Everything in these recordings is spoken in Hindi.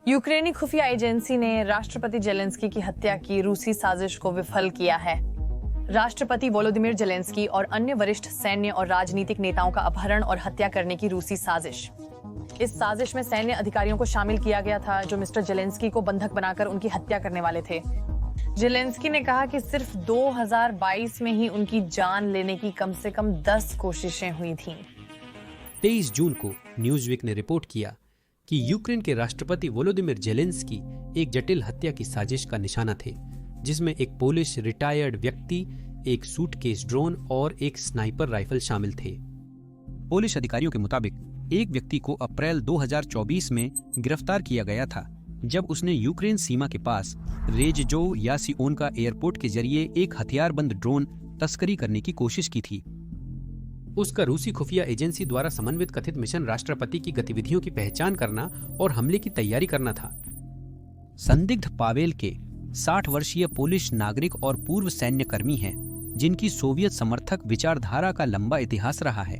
यूक्रेनी खुफिया एजेंसी ने राष्ट्रपति जेलेंस्की की हत्या की रूसी साजिश को विफल किया है। राष्ट्रपति वोलोदिमीर जेलेंस्की और अन्य वरिष्ठ सैन्य और राजनीतिक नेताओं का अपहरण और हत्या करने की रूसी साजिश। इस साजिश में सैन्य अधिकारियों को शामिल किया गया था जो मिस्टर जेलेंस्की को बंधक बनाकर उनकी हत्या करने वाले थे। जेलेंस्की ने कहा कि सिर्फ 2022 में ही उनकी जान लेने की कम से कम 10 कोशिशें हुई थीं। 23 जून को न्यूज़वीक ने रिपोर्ट किया कि यूक्रेन के राष्ट्रपति वोलोदिमीर जेलेंस्की एक जटिल हत्या की साजिश का निशाना थे, जिसमें एक पोलिश रिटायर्ड व्यक्ति, एक सूटकेस ड्रोन और एक स्नाइपर राइफल शामिल थे। पोलिश अधिकारियों के मुताबिक एक व्यक्ति को अप्रैल 2024 में गिरफ्तार किया गया था, जब उसने यूक्रेन सीमा के पास रेजजो यासिओनका एयरपोर्ट के जरिए एक हथियारबंद ड्रोन तस्करी करने की कोशिश की थी। उसका रूसी खुफिया एजेंसी द्वारा समन्वित कथित मिशन राष्ट्रपति की गतिविधियों की पहचान करना और हमले की तैयारी करना था। संदिग्ध पावेल के 60 वर्षीय पोलिश नागरिक और पूर्व सैन्य कर्मी हैं, जिनकी सोवियत समर्थक विचारधारा का लंबा इतिहास रहा है।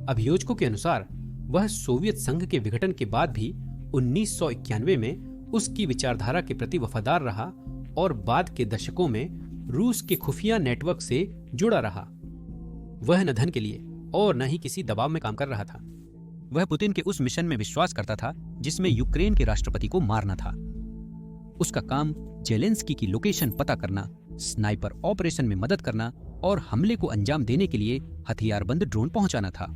अभियोजकों के अनुसार वह सोवियत संघ के विघटन के बाद भी 1991 में उसकी विचारधारा के प्रति वफादार रहा और बाद के दशकों में रूस के खुफिया नेटवर्क से जुड़ा रहा। वह न धन के लिए और न ही किसी दबाव में काम कर रहा था। वह पुतिन के उस मिशन में विश्वास करता था जिसमें यूक्रेन के राष्ट्रपति को मारना था। उसका काम जेलेंस्की की लोकेशन पता करना, स्नाइपर ऑपरेशन में मदद करना और हमले को अंजाम देने के लिए हथियारबंद ड्रोन पहुंचाना था।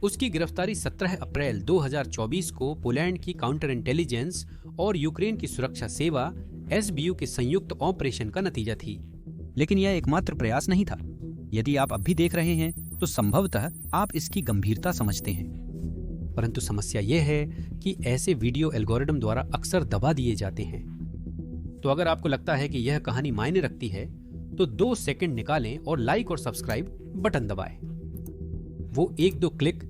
उसकी गिरफ्तारी 17 अप्रैल 2024 को पोलैंड की काउंटर इंटेलिजेंस और यूक्रेन की सुरक्षा सेवा एसबीयू के संयुक्त ऑपरेशन का नतीजा थी। लेकिन यह एकमात्र प्रयास नहीं था। यदि आप अब भी देख रहे हैं तो संभवतः आप इसकी गंभीरता समझते हैं। परंतु समस्या यह है कि ऐसे वीडियो एल्गोरिदम द्वारा अक्सर दबा दिए जाते हैं। तो अगर आपको लगता है कि यह कहानी मायने रखती है तो 2 सेकंड निकालें और लाइक और सब्सक्राइब बटन दबाएं। वो 1-2 क्लिक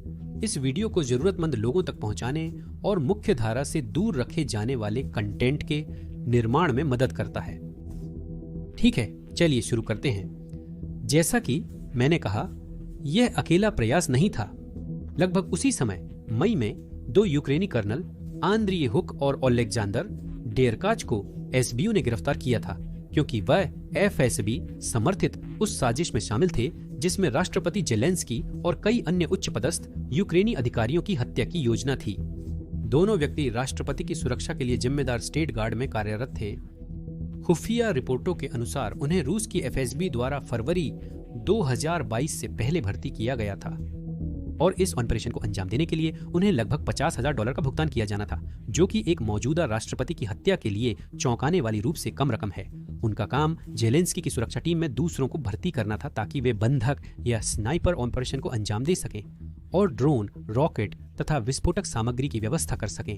इस वीडियो को जरूरतमंद लोगों तक पहुंचाने और मुख्य धारा से दूर रखे जाने वाले कंटेंट के निर्माण में मदद करता है। ठीक है, चलिए शुरू करते हैं। जैसा कि मैंने कहा, यह अकेला प्रयास नहीं था। लगभग उसी समय मई में 2 यूक्रेनी कर्नल आंद्रिय हुक और ओलेक्जेंडर डेरकाच को एसबीयू ने गिरफ्तार किया था, क्योंकि वह एफएसबी समर्थित उस साजिश में शामिल थे जिसमें राष्ट्रपति जेलेंस्की और कई अन्य उच्च पदस्थ यूक्रेनी अधिकारियों की हत्या की योजना थी। दोनों व्यक्ति राष्ट्रपति की सुरक्षा के लिए जिम्मेदार स्टेट गार्ड में कार्यरत थे। खुफिया रिपोर्टों के अनुसार उन्हें रूस की एफएसबी द्वारा फरवरी 2022 से पहले भर्ती किया गया था और इस ऑपरेशन को अंजाम देने के लिए उन्हें लगभग $50,000 का भुगतान किया जाना था, जो कि एक मौजूदा राष्ट्रपति की हत्या के लिए चौंकाने वाली रूप से कम रकम है। उनका काम जेलेंस्की की सुरक्षा टीम में दूसरों को भर्ती करना था ताकि वे बंधक या स्नाइपर ऑपरेशन को अंजाम दे सकें और ड्रोन, रॉकेट तथा विस्फोटक सामग्री की व्यवस्था कर सकें।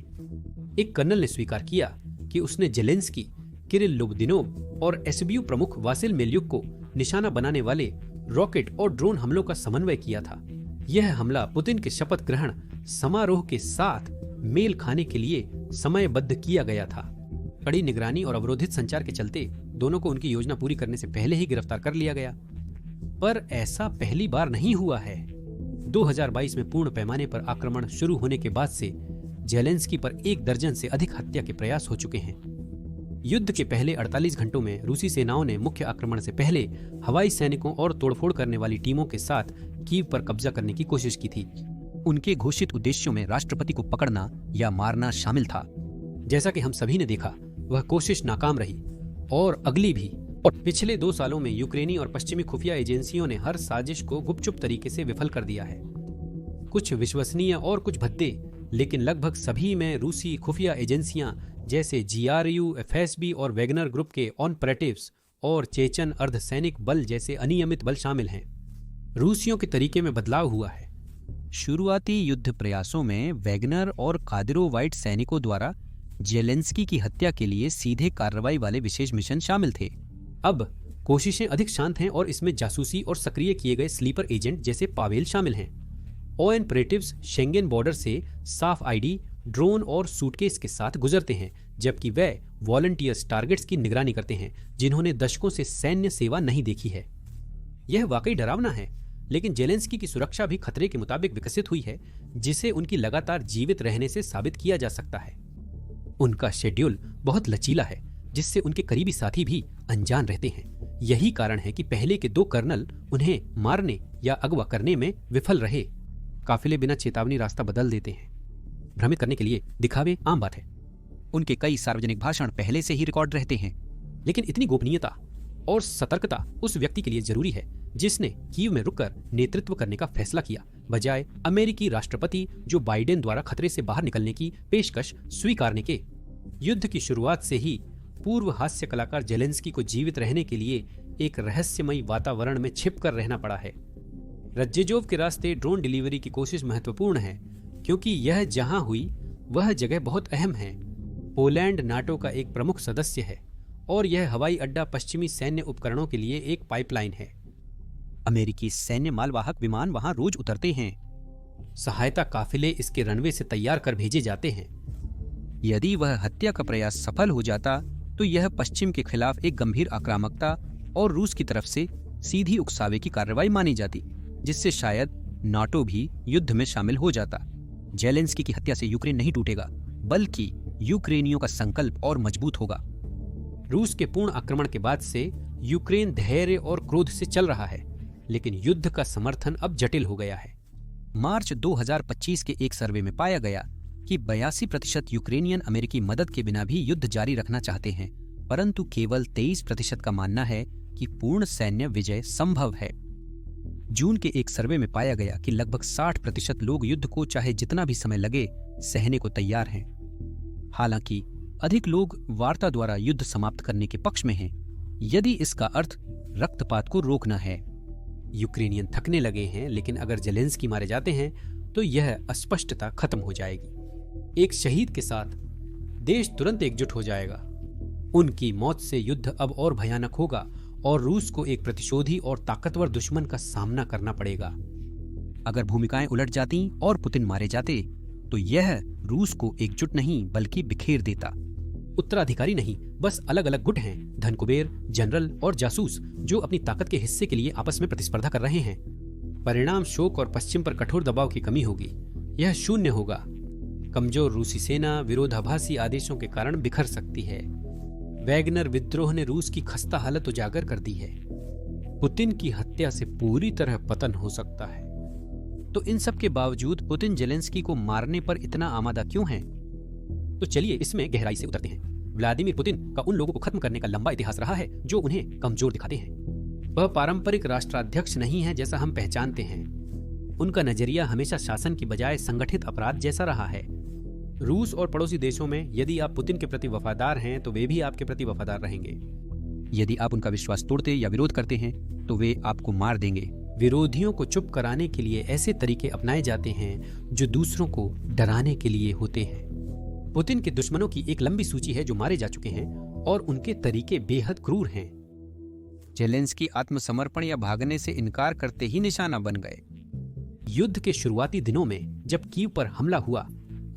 एक कर्नल ने स्वीकार किया कि उसने जेलेंस्की, किरिल लुबदिनोव और एसबीयू प्रमुख वासिल मेल्युक को निशाना बनाने वाले रॉकेट और ड्रोन हमलों का समन्वय किया था। यह हमला पुतिन के शपथ ग्रहण समारोह के साथ मेल खाने के लिए समयबद्ध किया गया था। कड़ी निगरानी और अवरोधित संचार के चलते दोनों को उनकी योजना पूरी करने से पहले ही गिरफ्तार कर लिया गया। पर ऐसा पहली बार नहीं हुआ है। 2022 में पूर्ण पैमाने पर आक्रमण शुरू होने के बाद से जेलेंस्की पर 1 दर्जन से अधिक हत्या के प्रयास हो चुके हैं। युद्ध के पहले 48 घंटों में रूसी सेनाओं ने मुख्य आक्रमण से पहले हवाई सैनिकों और तोड़फोड़ करने वाली टीमों के साथ कीव पर कब्जा करने की कोशिश की थी। उनके घोषित उद्देश्यों में राष्ट्रपति को पकड़ना या मारना शामिल था। जैसा कि हम सभी ने देखा, वह कोशिश नाकाम रही और अगली भी। और पिछले 2 सालों में यूक्रेनी और पश्चिमी खुफिया एजेंसियों ने हर साजिश को गुपचुप तरीके से विफल कर दिया है। कुछ विश्वसनीय और कुछ भद्दे, लेकिन लगभग सभी में रूसी खुफिया एजेंसियां जैसे जीआरयू, एफएसबी और वैगनर ग्रुप के ऑपरेटिव्स और चेचन अर्धसैनिक बल जैसे अनियमित बल शामिल हैं। रूसियों के तरीके में बदलाव हुआ है। शुरुआती युद्ध प्रयासों में वैगनर और कादिरोवाइट सैनिकों द्वारा जेलेंस्की की हत्या के लिए सीधे कार्रवाई वाले विशेष मिशन शामिल थे। अब कोशिशें अधिक शांत हैं और इसमें जासूसी और सक्रिय किए गए स्लीपर एजेंट जैसे पावेल शामिल हैं। ऑपरेटिव्स शेंगेन बॉर्डर से साफ आईडी, ड्रोन और सूटकेस के साथ गुजरते हैं, जबकि वे वॉलंटियर्स टारगेट्स की निगरानी करते हैं जिन्होंने दशकों से सैन्य सेवा नहीं देखी है। यह वाकई डरावना है, लेकिन जेलेंस्की की सुरक्षा भी खतरे के मुताबिक विकसित हुई है, जिसे उनकी लगातार जीवित रहने से साबित किया जा सकता है। उनका शेड्यूल बहुत लचीला है, जिससे उनके करीबी साथी भी अनजान रहते हैं। यही कारण है कि पहले के 2 कर्नल उन्हें मारने या अगवा करने में विफल रहे। काफिले बिना चेतावनी रास्ता बदल देते हैं। भ्रमित करने के लिए दिखावे आम बात है। उनके कई सार्वजनिक भाषण पहले से ही रिकॉर्ड रहते हैं। लेकिन इतनी गोपनीयता और सतर्कता उस व्यक्ति के लिए जरूरी है जिसने कीव में रुककर नेतृत्व करने का फैसला किया, बजाय अमेरिकी राष्ट्रपति जो बाइडेन द्वारा खतरे से बाहर निकलने की पेशकश स्वीकारने के। युद्ध की शुरुआत से ही पूर्व हास्य कलाकार जेलेंस्की को जीवित रहने के लिए एक रहस्यमयी वातावरण में छिपकर रहना पड़ा है। रज्जेजोव के रास्ते ड्रोन डिलीवरी की कोशिश महत्वपूर्ण है, क्योंकि यह जहां हुई वह जगह बहुत अहम है। पोलैंड नाटो का एक प्रमुख सदस्य है और यह हवाई अड्डा पश्चिमी सैन्य उपकरणों के लिए एक पाइपलाइन है। अमेरिकी सैन्य मालवाहक विमान वहां रोज उतरते हैं। सहायता काफिले इसके रनवे से तैयार कर भेजे जाते हैं। यदि वह हत्या का प्रयास सफल हो जाता तो यह पश्चिम के खिलाफ एक गंभीर आक्रामकता और रूस की तरफ से सीधी उकसावे की कार्रवाई मानी जाती, जिससे शायद नाटो भी युद्ध में शामिल हो जाता। जेलेंस्की की हत्या से यूक्रेन नहीं टूटेगा, बल्कि यूक्रेनियों का संकल्प और मजबूत होगा। रूस के पूर्ण आक्रमण के बाद से यूक्रेन धैर्य और क्रोध से चल रहा है, लेकिन युद्ध का समर्थन अब जटिल हो गया है। मार्च 2025 के एक सर्वे में पाया गया कि 82% यूक्रेनियन अमेरिकी मदद के बिना भी युद्ध जारी रखना चाहते हैं, परंतु केवल 23% का मानना है कि पूर्ण सैन्य विजय संभव है। जून के एक सर्वे में पाया गया कि लगभग 60% लोग युद्ध को चाहे जितना भी समय लगे सहने को तैयार हैं। हालांकि अधिक लोग वार्ता द्वारा युद्ध समाप्त करने के पक्ष में हैं, यदि इसका अर्थ रक्तपात को रोकना है। यूक्रेनियन थकने लगे हैं, लेकिन अगर जेलेंस्की मारे जाते हैं तो यह अस्पष्टता खत्म हो जाएगी। एक शहीद के साथ देश तुरंत एकजुट हो जाएगा। उनकी मौत से युद्ध अब और भयानक होगा और रूस को एक प्रतिशोधी और ताकतवर दुश्मन का सामना करना पड़ेगा। अगर भूमिकाएं उलट जाती और पुतिन मारे जाते तो यह रूस को एकजुट नहीं बल्कि बिखेर देता। उत्तराधिकारी नहीं, बस अलग अलग गुट हैं, धनकुबेर, जनरल और जासूस, जो अपनी ताकत के हिस्से के लिए आपस में प्रतिस्पर्धा कर रहे हैं। परिणाम शोक और पश्चिम पर कठोर दबाव की कमी होगी। यह शून्य होगा। कमजोर रूसी सेना विरोधाभासी आदेशों के कारण बिखर सकती है। वैगनर विद्रोह ने रूस की खस्ता हालत उजागर कर दी है। पुतिन की हत्या से पूरी तरह पतन हो सकता है। तो इन सब के बावजूद पुतिन जेलेंस्की को मारने पर इतना आमादा क्यों है? तो चलिए इसमें गहराई से उतरते हैं। व्लादिमीर पुतिन का उन लोगों को खत्म करने का लंबा इतिहास रहा है जो उन्हें कमजोर दिखाते हैं। वह पारंपरिक राष्ट्राध्यक्ष नहीं है जैसा हम पहचानते हैं। उनका नजरिया हमेशा शासन की बजाय संगठित अपराध जैसा रहा है। रूस और पड़ोसी देशों में यदि आप पुतिन के प्रति वफादार हैं तो वे भी आपके प्रति वफादार रहेंगे। यदि आप उनका विश्वास तोड़ते या विरोध करते हैं तो वे आपको मार देंगे। विरोधियों को चुप कराने के लिए ऐसे तरीके अपनाए जाते हैं जो दूसरों को डराने के लिए होते हैं। पुतिन के दुश्मनों की एक लंबी सूची है जो मारे जा चुके हैं और उनके तरीके बेहद क्रूर हैं। जेलेंस्की आत्मसमर्पण या भागने से इनकार करते ही निशाना बन गए। युद्ध के शुरुआती दिनों में जब कीव पर हमला हुआ,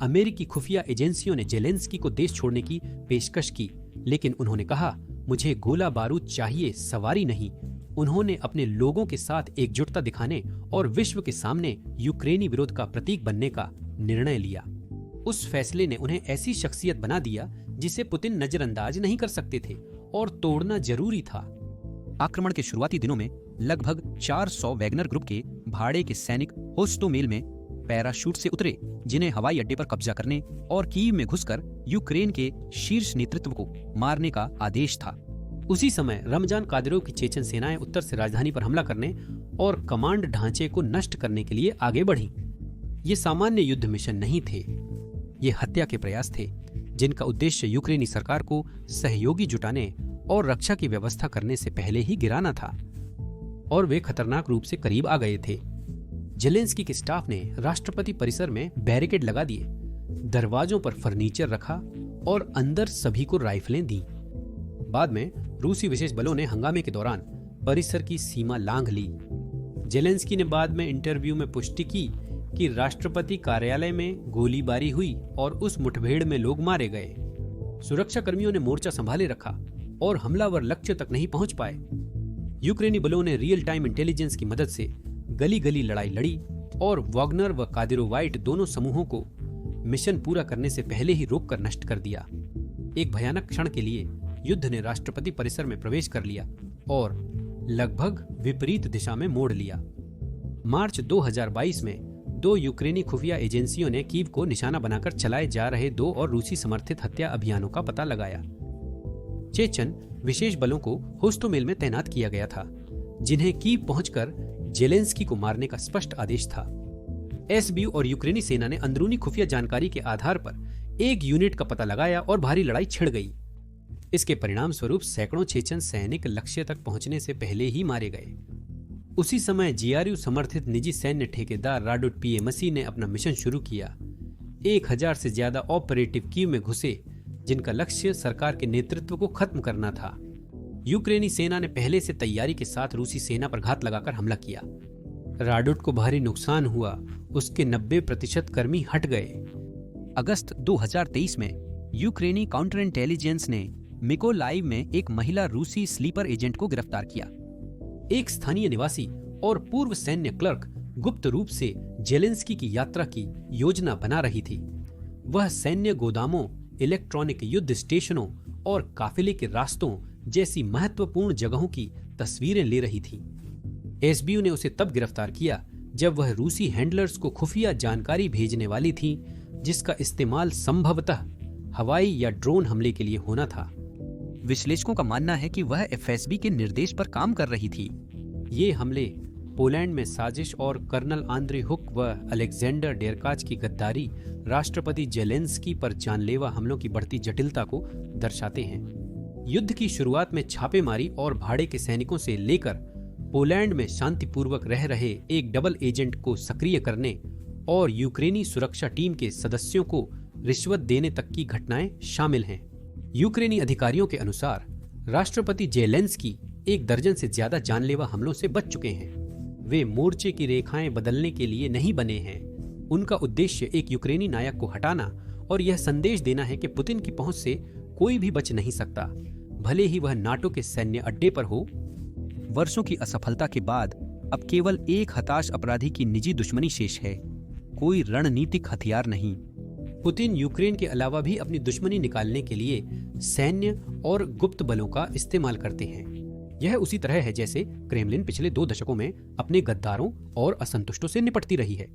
अमेरिकी खुफिया एजेंसियों ने जेलेंस्की को देश छोड़ने की पेशकश की, लेकिन उन्होंने कहा, मुझे गोला बारूद चाहिए, सवारी नहीं। उन्होंने अपने लोगों के साथ एकजुटता दिखाने और विश्व के सामने यूक्रेनी विरोध का प्रतीक बनने का निर्णय लिया। उस फैसले ने उन्हें ऐसी शख्सियत बना दिया जिसे पुतिन नजरअंदाज नहीं कर सकते थे और तोड़ना जरूरी था। आक्रमण के शुरुआती दिनों में लगभग 400 वैगनर ग्रुप के भाड़े के सैनिक होस्टोमेल में पैराशूट से उतरे, जिन्हें हवाई अड्डे पर कब्जा करने और कीव में घुसकर यूक्रेन के शीर्ष नेतृत्व को मारने का आदेश था। उसी समय रमजान कादिरोव की चेचन सेनाएं उत्तर से राजधानी पर हमला करने और कमांड ढांचे को नष्ट करने के लिए आगे बढ़ी। ये सामान्य युद्ध मिशन नहीं थे, ये हत्या के प्रयास थे जिनका उद्देश्य यूक्रेनी सरकार को सहयोगी जुटाने और रक्षा की व्यवस्था करने से पहले ही गिराना था, और वे खतरनाक रूप से करीब आ गए थे। जेलेंस्की के स्टाफ ने राष्ट्रपति परिसर में बैरिकेड लगा दिए, दरवाजों पर फर्नीचर रखा और अंदर सभी को राइफलें दी। बाद में रूसी विशेष बलों ने हंगामे के दौरान परिसर की सीमा लांघ ली। जेलेंस्की ने बाद में इंटरव्यू में पुष्टि की कि राष्ट्रपति कार्यालय में गोलीबारी हुई और उस मुठभेड़ में लोग मारे गए। सुरक्षा कर्मियों ने मोर्चा संभाले रखा और हमलावर लक्ष्य तक नहीं पहुंच पाए। यूक्रेनी बलों ने रियल टाइम इंटेलिजेंस की मदद से गली गली लड़ाई लड़ी और वॉगनर व कादिरोवाइट दोनों समूहों को मिशन पूरा करने से पहले ही रोककर नष्ट कर दिया। एक भयानक क्षण के लिए युद्ध ने राष्ट्रपति परिसर में प्रवेश कर लिया और लगभग विपरीत दिशा में मोड़ लिया। मार्च 2022 में 2 यूक्रेनी खुफिया एजेंसियों ने कीव को निशाना बनाकर चलाए जा रहे 2 और रूसी समर्थित हत्या अभियानों का पता लगाया। चेचन विशेष बलों को होस्टोमेल में तैनात किया गया था, जिन्हें कीव पहुंचकर जेलेंस्की को मारने का स्पष्ट आदेश था। एसबीयू और यूक्रेनी सेना ने अंदरूनी खुफिया जानकारी के आधार पर एक यूनिट का पता लगाया और भारी लड़ाई छिड़ गई। इसके परिणाम स्वरूप सैकड़ों चेचन सैनिक लक्ष्य तक पहुंचने से पहले ही मारे गए। उसी समय जीआरयू समर्थित निजी सैन्य ठेकेदार राडुट पीएमसी ने अपना मिशन शुरू किया। 1000 से ज्यादा ऑपरेटिव कीव में घुसे, जिनका लक्ष्य सरकार के नेतृत्व को खत्म करना था। यूक्रेनी सेना ने पहले से तैयारी के साथ रूसी सेना पर घात लगाकर हमला किया। राडुट को भारी नुकसान हुआ, उसके 90% कर्मी हट गए। अगस्त 2023 में यूक्रेनी काउंटर इंटेलिजेंस ने मिकोलाइव में एक महिला रूसी स्लीपर एजेंट को गिरफ्तार किया। एक स्थानीय निवासी और पूर्व सैन्य क्लर्क गुप्त रूप से जेलेंस्की की यात्रा की योजना बना रही थी। वह सैन्य गोदामों, इलेक्ट्रॉनिक युद्ध स्टेशनों और काफिले के रास्तों जैसी महत्वपूर्ण जगहों की तस्वीरें ले रही थी। एसबीयू ने उसे तब गिरफ्तार किया जब वह रूसी हैंडलर्स को खुफिया जानकारी भेजने वाली थी, जिसका इस्तेमाल संभवतः हवाई या ड्रोन हमले के लिए होना था। विश्लेषकों का मानना है कि वह एफएसबी के निर्देश पर काम कर रही थी। ये हमले पोलैंड में साजिश और कर्नल आंद्रे हुक व अलेक्जेंडर डेरकाच की गद्दारी राष्ट्रपति जेलेंस्की पर जानलेवा हमलों की बढ़ती जटिलता को दर्शाते हैं। युद्ध की शुरुआत में छापेमारी और भाड़े के सैनिकों से लेकर पोलैंड में शांतिपूर्वक रह रहे एक डबल एजेंट को सक्रिय करने और यूक्रेनी सुरक्षा टीम के सदस्यों को रिश्वत देने तक की घटनाएं शामिल हैं। यूक्रेनी अधिकारियों के अनुसार राष्ट्रपति जेलेंस्की 1 दर्जन से ज्यादा जानलेवा हमलों से बच चुके हैं। वे मोर्चे की रेखाएं बदलने के लिए नहीं बने हैं। उनका उद्देश्य एक यूक्रेनी नायक को हटाना और यह संदेश देना है कि पुतिन की पहुंच से कोई भी बच नहीं सकता, भले ही वह नाटो के सैन्य अड्डे पर हो। वर्षों की असफलता के बाद अब केवल एक हताश अपराधी की निजी दुश्मनी शेष है, कोई रणनीतिक हथियार नहीं। पुतिन यूक्रेन के अलावा भी अपनी दुश्मनी निकालने के लिए सैन्य और गुप्त बलों का इस्तेमाल करते हैं। यह उसी तरह है जैसे क्रेमलिन पिछले 2 दशकों में अपने गद्दारों और असंतुष्टों से निपटती रही है।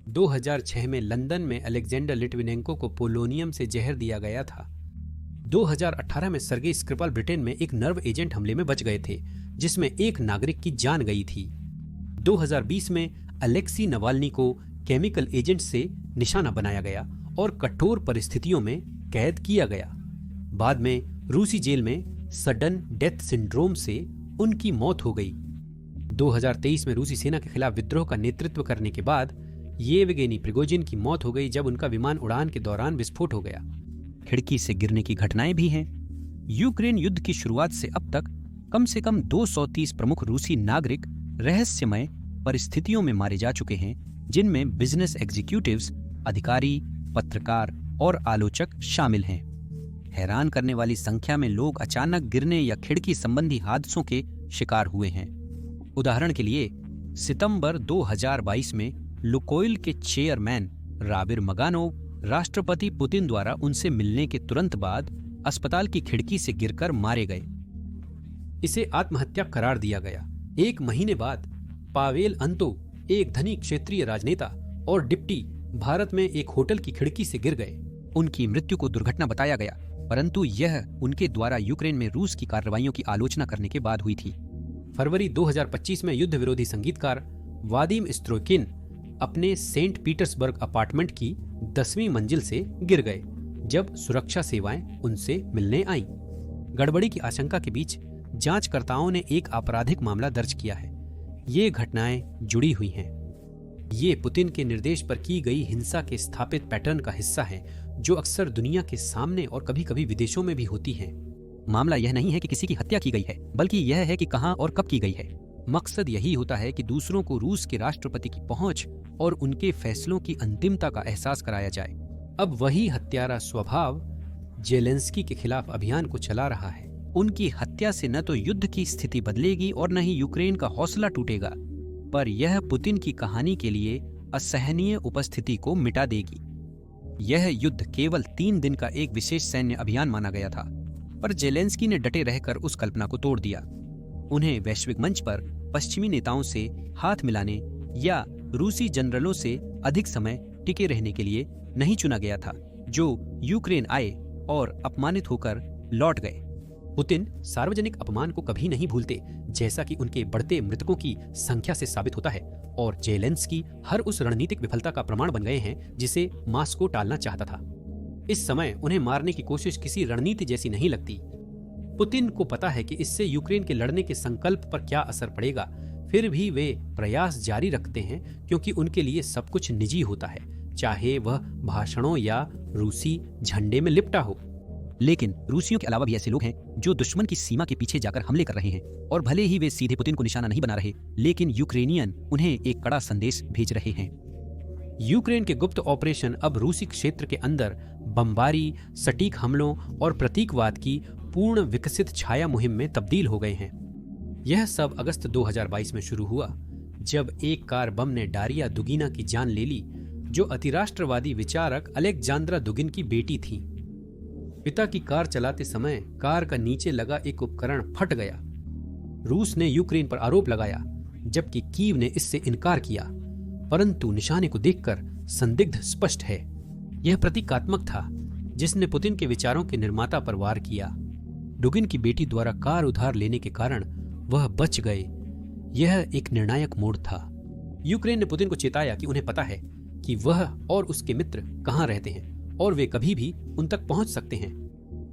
2006 में लंदन में अलेक्जेंडर लिटविनेंको को पोलोनियम से जहर दिया गया था। 2018 में सर्गेई स्क्रिपाल ब्रिटेन में एक नर्व एजेंट हमले में बच गए थे, जिसमें एक नागरिक की जान गई थी। 2020 में अलेक्सी नवाल्नी को केमिकल एजेंट से निशाना बनाया गया और कठोर परिस्थितियों में कैद किया गया। बाद में रूसी जेल में सडन डेथ सिंड्रोम से उनकी मौत हो गई। 2023 में रूसी सेना के खिलाफ विद्रोह का नेतृत्व करने के बाद येवगेनी प्रिगोजिन की मौत हो गई जब उनका विमान उड़ान के दौरान विस्फोट हो गया। खिड़की से गिरने की घटनाएं भी हैं। यूक्रेन युद्ध की शुरुआत से अब तक कम से कम 230 प्रमुख रूसी नागरिक रहस्यमय परिस्थितियों में मारे जा चुके हैं, जिनमें बिजनेस एग्जीक्यूटिव्स, अधिकारी, पत्रकार और आलोचक शामिल हैं। हैरान करने वाली संख्या में लोग अचानक गिरने या खिड़की संबंधी हादसों के शिकार हुए हैं। उदाहरण के लिए सितंबर 2022 में लुकोइल के चेयरमैन राबिर मगानोव राष्ट्रपति पुतिन द्वारा उनसे मिलने के तुरंत बाद अस्पताल की खिड़की से गिरकर मारे गए। इसे आत्महत्या करार दिया गया। 1 महीने बाद पावेल अंतो, एक धनी क्षेत्रीय राजनेता और डिप्टी, भारत में एक होटल की खिड़की से गिर गए। उनकी मृत्यु को दुर्घटना बताया गया, परंतु यह उनके द्वारा यूक्रेन में रूस की कार्रवाइयों की आलोचना करने के बाद हुई थी। फरवरी 2025 में युद्ध विरोधी संगीतकार वादिम स्त्रोकिन अपने सेंट पीटर्सबर्ग अपार्टमेंट की 10वीं मंजिल से गिर गए जब सुरक्षा सेवाएं उनसे मिलने आईं। गड़बड़ी की आशंका के बीच जांचकर्ताओं ने एक आपराधिक मामला दर्ज किया है। ये घटनाएं जुड़ी हुई हैं। ये पुतिन के निर्देश पर की गई हिंसा के स्थापित पैटर्न का हिस्सा है, जो अक्सर दुनिया के सामने और कभी कभी विदेशों में भी होती है। मामला यह नहीं है कि किसी की हत्या की गई है, बल्कि यह है कि कहां और कब की गई है। मकसद यही होता है कि दूसरों को रूस के राष्ट्रपति की पहुंच और उनके फैसलों की अंतिमता का एहसास कराया जाए। अब वही हत्यारा स्वभाव जेलेंस्की के खिलाफ अभियान को चला रहा है। उनकी हत्या से न तो युद्ध की स्थिति बदलेगी और न ही यूक्रेन का हौसला टूटेगा, पर यह पुतिन की कहानी के लिए असहनीय उपस्थिति को मिटा देगी। यह युद्ध केवल 3 दिन का एक विशेष सैन्य अभियान माना गया था, पर जेलेंस्की ने डटे रहकर उस कल्पना को तोड़ दिया। उन्हें वैश्विक मंच पर पश्चिमी नेताओं से हाथ मिलाने या रूसी जनरलों से अधिक समय टिके रहने के लिए नहीं चुना गया था, जो यूक्रेन आए और अपमानित होकर लौट गए। पुतिन सार्वजनिक अपमान को कभी नहीं भूलते, जैसा कि उनके बढ़ते मृतकों की संख्या से साबित होता है, और जेलेंस्की हर उस रणनीतिक विफलता का प्रमाण बन गए हैं जिसे मॉस्को टालना चाहता था। इस समय उन्हें मारने की कोशिश किसी रणनीति जैसी नहीं लगती। पुतिन को पता है कि इससे यूक्रेन के लड़ने के संकल्प पर क्या असर पड़ेगा, फिर भी वे प्रयास जारी रखते हैं क्योंकि उनके लिए सब कुछ निजी होता है, चाहे वह भाषणों या रूसी झंडे में लिपटा हो। लेकिन रूसियों के अलावा भी ऐसे लोग हैं जो दुश्मन की सीमा के पीछे जाकर हमले कर रहे हैं, और भले ही वे सीधे पुतिन को निशाना नहीं बना रहे, लेकिन यूक्रेनियन उन्हें एक कड़ा संदेश भेज रहे हैं। यूक्रेन के गुप्त ऑपरेशन अब रूसी क्षेत्र के अंदर बमबारी, सटीक हमलों और प्रतीकवाद की पूर्ण विकसित छाया मुहिम में तब्दील हो गए हैं। यह सब अगस्त 2022 में शुरू हुआ, जब एक कार बम ने डारिया दुगीना की जान ले ली, जो अतिराष्ट्रवादी विचारक अलेक्जेंड्रा दुगिन की बेटी थी। पिता की कार चलाते समय कार का नीचे लगा एक उपकरण फट गया। रूस ने यूक्रेन पर आरोप लगाया, जबकि कीव ने इससे इनकार किया, परंतु निशाने को देखकर संदिग्ध स्पष्ट है। यह प्रतीकात्मक था, जिसने पुतिन के विचारों के निर्माता पर वार किया। डुगिन की बेटी द्वारा कार उधार लेने के कारण वह बच गए। यह एक निर्णायक मोड़ था। यूक्रेन ने पुतिन को चेताया कि उन्हें पता है कि वह और उसके मित्र कहां रहते हैं और वे कभी भी उन तक पहुंच सकते हैं।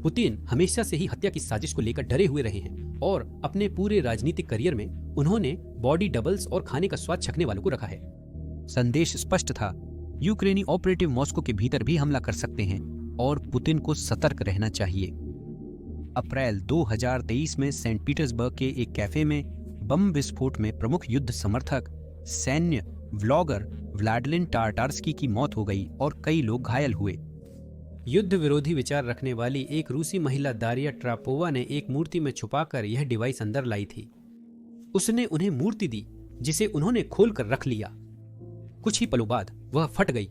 पुतिन हमेशा से ही हत्या की साजिश को लेकर डरे हुए रहे हैं, और अपने पूरे राजनीतिक करियर में उन्होंने बॉडी डबल्स और खाने का स्वाद चखने वालों को रखा है। संदेश स्पष्ट था, यूक्रेनी ऑपरेटिव मॉस्को के भीतर भी हमला कर सकते हैं और पुतिन को सतर्क रहना चाहिए। अप्रैल 2023 में सेंट पीटर्सबर्ग के एक कैफे में बम विस्फोट में प्रमुख युद्ध समर्थक सैन्य व्लॉगर व्लादिमीर टारटार्स्की की मौत हो गई और कई लोग घायल हुए। युद्ध विरोधी विचार रखने वाली एक रूसी महिला दारिया ट्रापोवा ने एक मूर्ति में छुपाकर यह डिवाइस अंदर लाई थी। उसने उन्हें मूर्ति दी, जिसे उन्होंने खोलकर रख लिया। कुछ ही पलों बाद वह फट गई।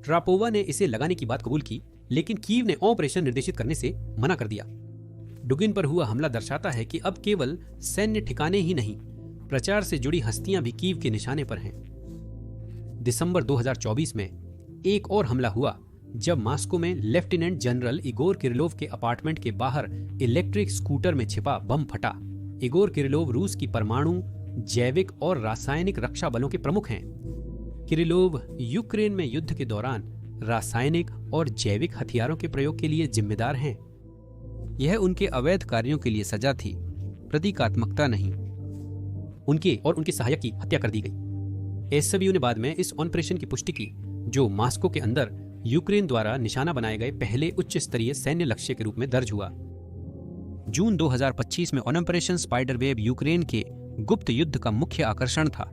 ट्रापोवा ने इसे लगाने की बात कबूल की, लेकिन कीव ने ऑपरेशन निर्देशित करने से मना कर दिया। डुगिन पर हुआ हमला दर्शाता है कि अब केवल सैन्य ठिकाने ही नहीं, प्रचार से जुड़ी हस्तियां भी कीव के निशाने पर हैं। दिसंबर 2024 में एक और हमला हुआ, जब मॉस्को में लेफ्टिनेंट जनरल इगोर किरिलोव के अपार्टमेंट के बाहर इलेक्ट्रिक स्कूटर में छिपा बम फटा। इगोर किरिलोव रूस की परमाणु, जैविक और रासायनिक रक्षा बलों के प्रमुख हैं। किरिलोव यूक्रेन में युद्ध के दौरान रासायनिक और जैविक हथियारों के प्रयोग के लिए जिम्मेदार हैं। यह उनके अवैध कार्यों के लिए सजा थी, प्रतीकात्मकता नहीं। उनके और उनके सहायक की हत्या कर दी गई। एसबीयू ने बाद में इस ऑपरेशन की पुष्टि की, जो मॉस्को के अंदर यूक्रेन द्वारा निशाना बनाए गए पहले उच्च स्तरीय सैन्य लक्ष्य के रूप में दर्ज हुआ। जून 2025 में ऑपरेशन स्पाइडरवेब यूक्रेन के गुप्त युद्ध का मुख्य आकर्षण था,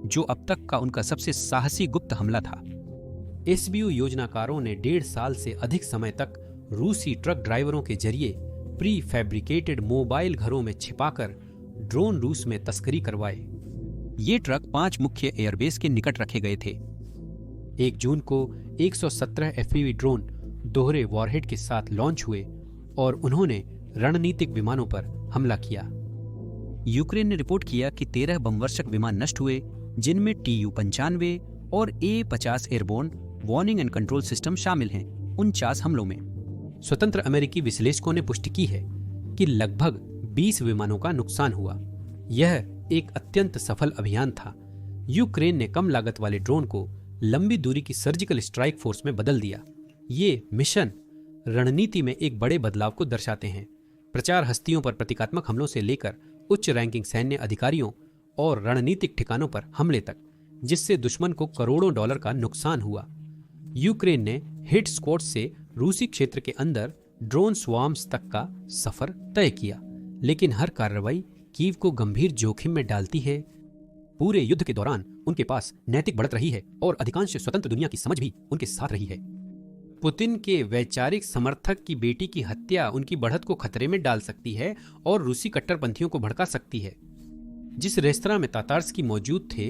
जो अब तक का उनका सबसे साहसी गुप्त हमला था। एसबीयू योजनाकारों ने 1.5 साल से अधिक समय तक रूसी ट्रक ड्राइवरों के जरिए प्री फैब्रिकेटेड मोबाइल घरों में छिपाकर ड्रोन रूस में तस्करी करवाए। ये ट्रक 5 मुख्य एयरबेस के निकट रखे गए थे। 1 जून को 117 एफपीवी ड्रोन दोहरे वॉरहेड के साथ लॉन्च हुए और उन्होंने रणनीतिक विमानों पर हमला किया। यूक्रेन ने रिपोर्ट किया कि 13 बमवर्षक विमान नष्ट हुए, जिनमें TU-95 और A-50 airborne warning and control system शामिल हैं। 49 हमलों में स्वतंत्र अमेरिकी विश्लेषकों ने पुष्टि की है कि लगभग 20 विमानों का नुकसान हुआ। यह एक अत्यंत सफल अभियान था। यूक्रेन ने कम लागत वाले ड्रोन को लंबी दूरी की सर्जिकल स्ट्राइक फोर्स में बदल दिया। ये मिशन रणनीति में एक बड़े बदलाव को दर्शाते हैं। प्रचार हस्तियों पर प्रतीकात्मक हमलों से लेकर उच्च रैंकिंग सैन्य अधिकारियों और रणनीतिक ठिकानों पर हमले तक, जिससे दुश्मन को करोड़ों डॉलर का नुकसान हुआ। यूक्रेन ने हिट स्क्वाड से रूसी क्षेत्र के अंदर ड्रोन स्वार्म्स तक का सफर तय किया, लेकिन हर कार्रवाई कीव को गंभीर जोखिम में डालती है। पूरे युद्ध के दौरान उनके पास नैतिक बढ़त रही है और अधिकांश स्वतंत्र दुनिया की समझ भी उनके साथ रही है। पुतिन के वैचारिक समर्थक की बेटी की हत्या उनकी बढ़त को खतरे में डाल सकती है और रूसी कट्टरपंथियों को भड़का सकती है। जिस रेस्तरां में तातार्स्की मौजूद थे,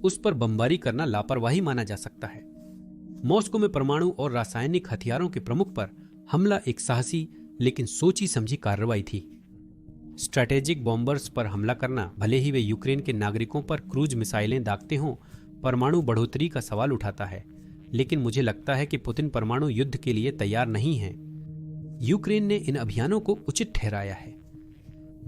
उस पर बमबारी करना लापरवाही माना जा सकता है। मॉस्को में परमाणु और रासायनिक हथियारों के प्रमुख पर हमला एक साहसी लेकिन सोची समझी कार्रवाई थी। स्ट्रैटेजिक बॉम्बर्स पर हमला करना, भले ही वे यूक्रेन के नागरिकों पर क्रूज मिसाइलें दागते हों, परमाणु बढ़ोतरी का सवाल उठाता है। लेकिन मुझे लगता है कि पुतिन परमाणु युद्ध के लिए तैयार नहीं है। यूक्रेन ने इन अभियानों को उचित ठहराया है।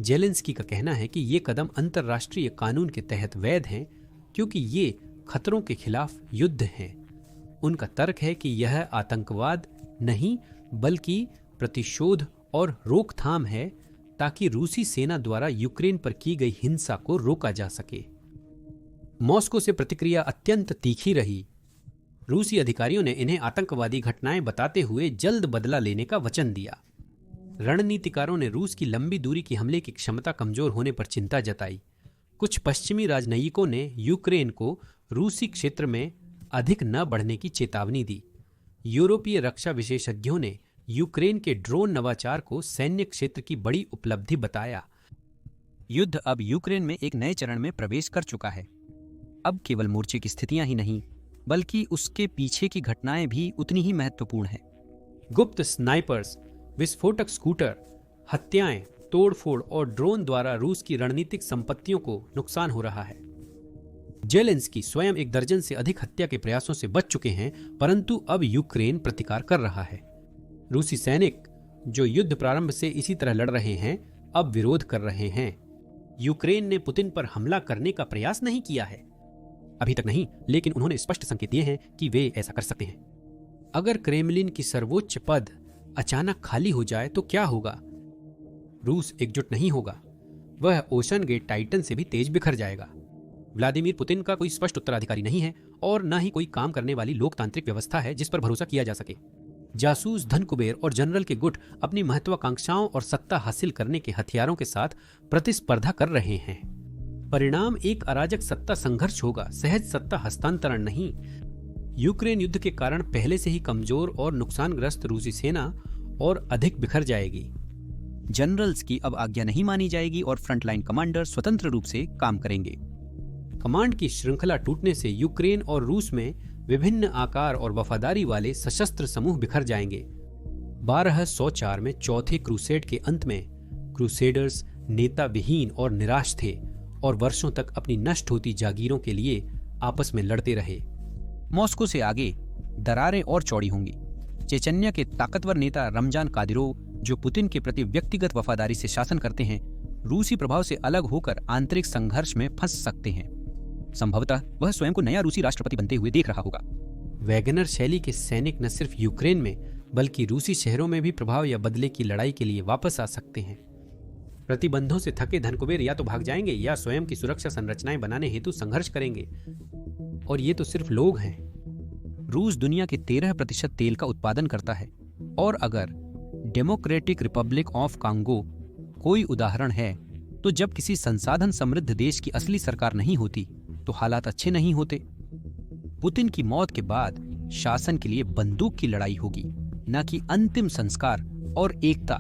जेलेंस्की का कहना है कि ये कदम अंतर्राष्ट्रीय कानून के तहत वैध हैं क्योंकि ये खतरों के खिलाफ युद्ध हैं। उनका तर्क है कि यह आतंकवाद नहीं बल्कि प्रतिशोध और रोकथाम है ताकि रूसी सेना द्वारा यूक्रेन पर की गई हिंसा को रोका जा सके। मॉस्को से प्रतिक्रिया अत्यंत तीखी रही। रूसी अधिकारियों ने इन्हें आतंकवादी घटनाएं बताते हुए जल्द बदला लेने का वचन दिया। रणनीतिकारों ने रूस की लंबी दूरी की हमले की क्षमता कमजोर होने पर चिंता जताई। कुछ पश्चिमी राजनयिकों ने यूक्रेन को रूसी क्षेत्र में अधिक न बढ़ने की चेतावनी दी। यूरोपीय रक्षा विशेषज्ञों ने यूक्रेन के ड्रोन नवाचार को सैन्य क्षेत्र की बड़ी उपलब्धि बताया। युद्ध अब यूक्रेन में एक नए चरण में प्रवेश कर चुका है। अब केवल मोर्चे की स्थितियां ही नहीं बल्कि उसके पीछे की घटनाएं भी उतनी ही महत्वपूर्ण हैं। गुप्त स्नाइपर्स, विस्फोटक स्कूटर, हत्याएं, तोड़फोड़ और ड्रोन द्वारा रूस की रणनीतिक संपत्तियों को नुकसान हो रहा है। जेलेंस्की स्वयं 1 दर्जन से अधिक हत्या के प्रयासों से बच चुके हैं, परंतु अब यूक्रेन प्रतिकार कर रहा है। रूसी सैनिक जो युद्ध प्रारंभ से इसी तरह लड़ रहे हैं, अब विरोध कर रहे हैं। यूक्रेन ने पुतिन पर हमला करने का प्रयास नहीं किया है, अभी तक नहीं, लेकिन उन्होंने स्पष्ट संकेत दिए हैं कि वे ऐसा कर सकते हैं। अगर क्रेमलिन की सर्वोच्च पद अचानक खाली हो जाए तो क्या होगा? रूस एकजुट नहीं होगा, वह ओशन गेट टाइटन से भी तेज बिखर जाएगा। व्लादिमीर पुतिन का कोई स्पष्ट उत्तराधिकारी नहीं है और न ही कोई काम करने वाली लोकतांत्रिक व्यवस्था है जिस पर भरोसा किया जा सके। जासूस, धन कुबेर और जनरल के गुट अपनी महत्वाकांक्षाओं और सत्ता हासिल करने के हथियारों के साथ प्रतिस्पर्धा कर रहे हैं। परिणाम एक अराजक सत्ता संघर्ष होगा, सहज सत्ता हस्तांतरण नहीं। यूक्रेन युद्ध के कारण पहले से ही कमजोर और नुकसानग्रस्त रूसी सेना और अधिक बिखर जाएगी। जनरल्स की अब आज्ञा नहीं मानी जाएगी और फ्रंटलाइन कमांडर स्वतंत्र रूप से काम करेंगे। कमांड की श्रृंखला टूटने से यूक्रेन और रूस में विभिन्न आकार और वफादारी वाले सशस्त्र समूह बिखर जाएंगे। 1204 में चौथे क्रूसेड के अंत में क्रूसेडर्स नेता विहीन और निराश थे और वर्षों तक अपनी नष्ट होती जागीरों के लिए आपस में लड़ते रहे। मॉस्को से आगे दरारें और चौड़ी होंगी। चेचन्या के ताकतवर नेता रमजान कादिरोव, जो पुतिन के प्रति व्यक्तिगत वफादारी से शासन करते हैं, रूसी प्रभाव से अलग होकर आंतरिक संघर्ष में फंस सकते हैं। संभवतः वह स्वयं को नया रूसी राष्ट्रपति बनते हुए देख रहा होगा। वैगनर शैली के सैनिक न सिर्फ यूक्रेन में बल्कि रूसी शहरों में भी प्रभाव या बदले की लड़ाई के लिए वापस आ सकते हैं। प्रतिबंधों से थके धनकुबेर या तो भाग जाएंगे या स्वयं की सुरक्षा संरचनाएं बनाने हेतु संघर्ष करेंगे। और ये तो सिर्फ लोग हैं। रूस दुनिया के 13% तेल का उत्पादन करता है और अगर डेमोक्रेटिक रिपब्लिक ऑफ कांगो कोई उदाहरण है, तो जब किसी संसाधन समृद्ध देश की असली सरकार नहीं होती तो हालात अच्छे नहीं होते। पुतिन की मौत के बाद शासन के लिए बंदूक की लड़ाई होगी, न कि अंतिम संस्कार और एकता।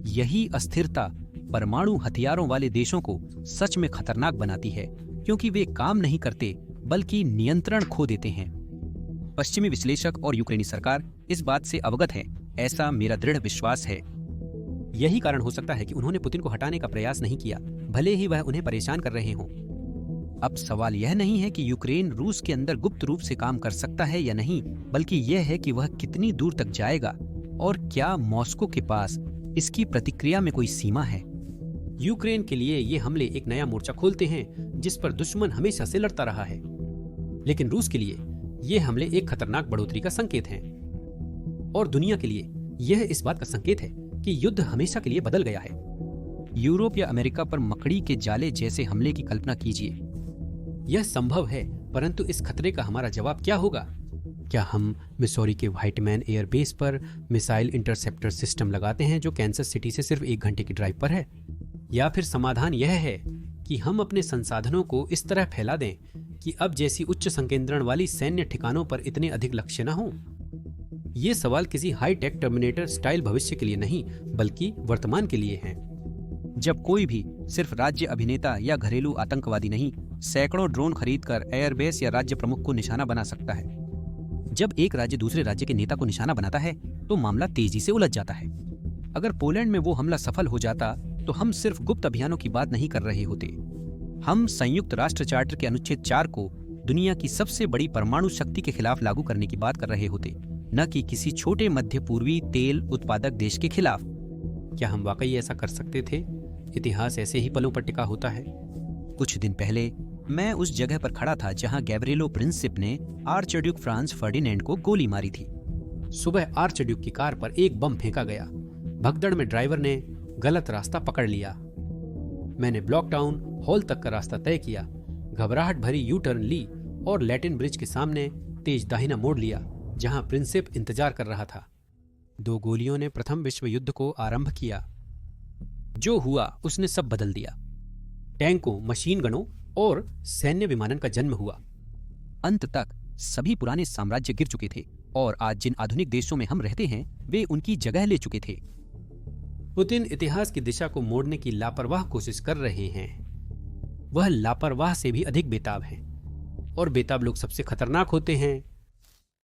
यही अस्थिरता परमाणु हथियारों वाले देशों को सच में खतरनाक बनाती है, क्योंकि वे काम नहीं करते बल्कि नियंत्रण खो देते हैं। पश्चिमी विश्लेषक और यूक्रेनी सरकार इस बात से अवगत है, ऐसा मेरा दृढ़ विश्वास है। यही कारण हो सकता है कि उन्होंने पुतिन को हटाने का प्रयास नहीं किया, भले ही वह उन्हें परेशान कर रहे हों। अब सवाल यह नहीं है कि यूक्रेन रूस के अंदर गुप्त रूप से काम कर सकता है या नहीं, बल्कि यह है कि वह कितनी दूर तक जाएगा और क्या मॉस्को के पास इसकी प्रतिक्रिया में कोई सीमा है। यूक्रेन के लिए ये हमले एक नया मोर्चा खोलते हैं जिस पर दुश्मन हमेशा से लड़ता रहा है, लेकिन रूस के लिए ये हमले एक खतरनाक बढ़ोतरी का संकेत हैं। और दुनिया के लिए यह इस बात का संकेत है कि युद्ध हमेशा के लिए बदल गया है। यूरोप या अमेरिका पर मकड़ी के जाले जैसे हमले की कल्पना कीजिए। यह संभव है, परंतु इस खतरे का हमारा जवाब क्या होगा? क्या हम मिसौरी के व्हाइटमैन एयरबेस पर मिसाइल इंटरसेप्टर सिस्टम लगाते हैं जो कैंसस सिटी से सिर्फ 1 घंटे की ड्राइव पर है? या फिर समाधान यह है कि हम अपने संसाधनों को इस तरह फैला दें कि अब जैसी उच्च संकेंद्रण वाली सैन्य ठिकानों पर इतने अधिक लक्ष्य न हों? ये सवाल किसी हाई टेक टर्मिनेटर स्टाइल भविष्य के लिए नहीं, बल्कि वर्तमान के लिए हैं। जब कोई भी सिर्फ राज्य अभिनेता या घरेलू आतंकवादी नहीं, सैकड़ों ड्रोन खरीदकर एयरबेस या राज्य प्रमुख को निशाना बना सकता है। जब एक राज्य दूसरे राज्य के नेता को निशाना बनाता है तो मामला तेजी से उलझ जाता है। अगर पोलैंड में वो हमला सफल हो जाता तो हम सिर्फ गुप्त अभियानों की बात नहीं कर रहे होते, हम संयुक्त राष्ट्र चार्टर के अनुच्छेद 4 को दुनिया की सबसे बड़ी परमाणु शक्ति के खिलाफ लागू करने की बात कर रहे होते, न कि किसी छोटे मध्य पूर्वी तेल उत्पादक देश के खिलाफ। क्या हम वाकई ऐसा कर सकते थे? इतिहास ऐसे ही पलों पर टिका होता है। कुछ दिन पहले मैं उस जगह पर खड़ा था जहां गैब्रिएलो प्रिंसिप ने आर्चड्यूक फ्रांस फर्डिनेंड को गोली मारी थी। सुबह आर्चड्यूक की कार पर एक बम फेंका गया। भगदड़ में ड्राइवर ने गलत रास्ता पकड़ लिया। मैंने ब्लॉक टाउन हॉल तक का रास्ता तय किया, घबराहट भरी यू टर्न ली और लैटिन ब्रिज के सामने तेज दाहिना मोड़ लिया जहां प्रिंसिप इंतजार कर रहा था। 2 गोलियों ने प्रथम विश्व युद्ध को आरंभ किया। जो हुआ उसने सब बदल दिया। टैंकों, मशीन गनों और सैन्य विमानन का जन्म हुआ। अंत तक सभी पुराने साम्राज्य गिर चुके थे और आज जिन आधुनिक देशों में हम रहते हैं वे उनकी जगह ले चुके थे। पुतिन इतिहास की दिशा को मोड़ने की लापरवाह कोशिश कर रहे हैं। वह लापरवाह से भी अधिक बेताब हैं, और बेताब लोग सबसे खतरनाक होते हैं।